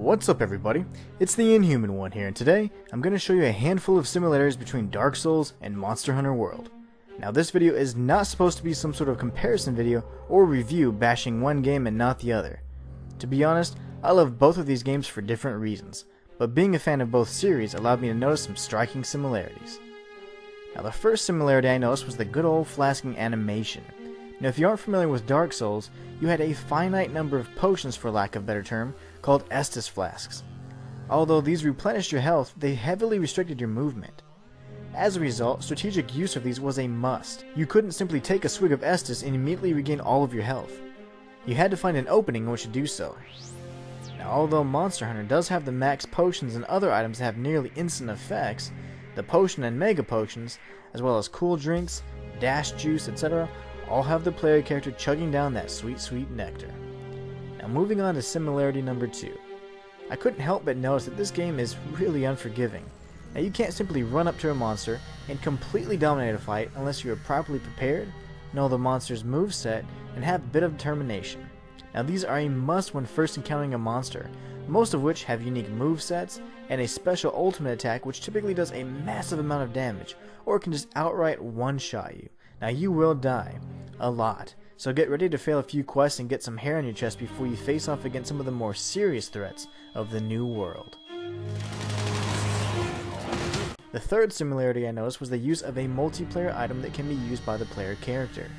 What's up everybody, it's the Inhuman one here, and today I'm going to show you a handful of similarities between Dark Souls and Monster Hunter World. Now this video is not supposed to be some sort of comparison video or review bashing one game and not the other. To be honest, I love both of these games for different reasons, but being a fan of both series allowed me to notice some striking similarities. Now the first similarity I noticed was the good old flasking animation. Now if you aren't familiar with Dark Souls, you had a finite number of potions, for lack of a better term, called Estus Flasks. Although these replenished your health, they heavily restricted your movement. As a result, strategic use of these was a must. You couldn't simply take a swig of Estus and immediately regain all of your health. You had to find an opening in which to do so. Now although Monster Hunter does have the max potions and other items that have nearly instant effects, the potion and mega potions, as well as cool drinks, dash juice, etc., all have the player character chugging down that sweet nectar. Now moving on to similarity number 2. I couldn't help but notice that this game is really unforgiving. Now you can't simply run up to a monster and completely dominate a fight unless you are properly prepared, know the monster's moveset, and have a bit of determination. Now these are a must when first encountering a monster, most of which have unique movesets and a special ultimate attack which typically does a massive amount of damage, or can just outright one-shot you. Now you will die. A lot. So get ready to fail a few quests and get some hair on your chest before you face off against some of the more serious threats of the new world. The third similarity I noticed was the use of a multiplayer item that can be used by the player character.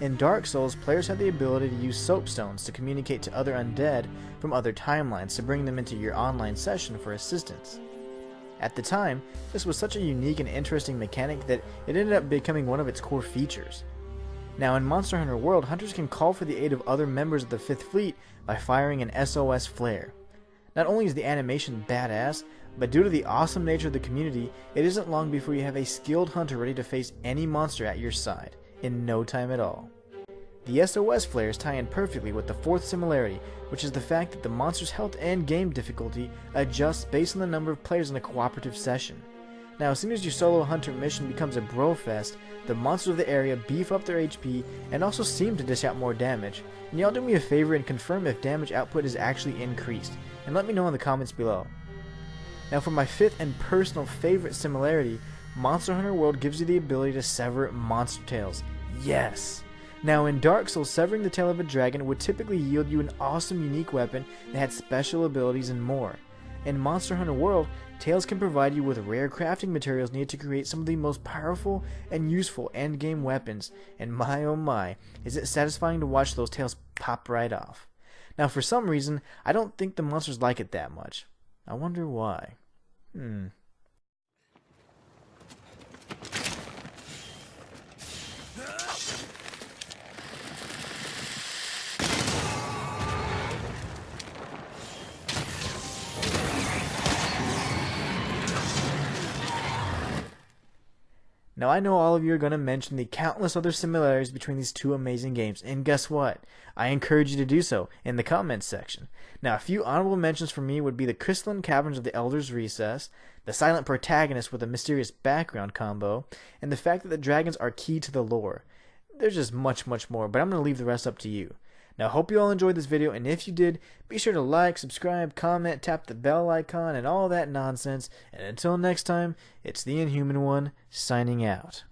In Dark Souls, players have the ability to use soapstones to communicate to other undead from other timelines to bring them into your online session for assistance. At the time, this was such a unique and interesting mechanic that it ended up becoming one of its core features. Now in Monster Hunter World, hunters can call for the aid of other members of the 5th Fleet by firing an SOS flare. Not only is the animation badass, but due to the awesome nature of the community, it isn't long before you have a skilled hunter ready to face any monster at your side, in no time at all. The SOS flares tie in perfectly with the fourth similarity, which is the fact that the monster's health and game difficulty adjusts based on the number of players in a cooperative session. Now as soon as your solo hunter mission becomes a bro fest, the monsters of the area beef up their HP and also seem to dish out more damage. And y'all do me a favor and confirm if damage output is actually increased, and let me know in the comments below. Now for my fifth and personal favorite similarity, Monster Hunter World gives you the ability to sever monster tails. Yes! Now in Dark Souls, severing the tail of a dragon would typically yield you an awesome unique weapon that had special abilities and more. In Monster Hunter World, tails can provide you with rare crafting materials needed to create some of the most powerful and useful endgame weapons, and my oh my, is it satisfying to watch those tails pop right off. Now for some reason, I don't think the monsters like it that much. I wonder why. Now I know all of you are going to mention the countless other similarities between these two amazing games, and guess what? I encourage you to do so in the comments section. Now a few honorable mentions for me would be the crystalline caverns of the Elder's Recess, the silent protagonist with a mysterious background combo, and the fact that the dragons are key to the lore. There's just much more, but I'm going to leave the rest up to you. Now I hope you all enjoyed this video, and if you did, be sure to like, subscribe, comment, tap the bell icon, and all that nonsense. And until next time, it's the Inhuman one, signing out.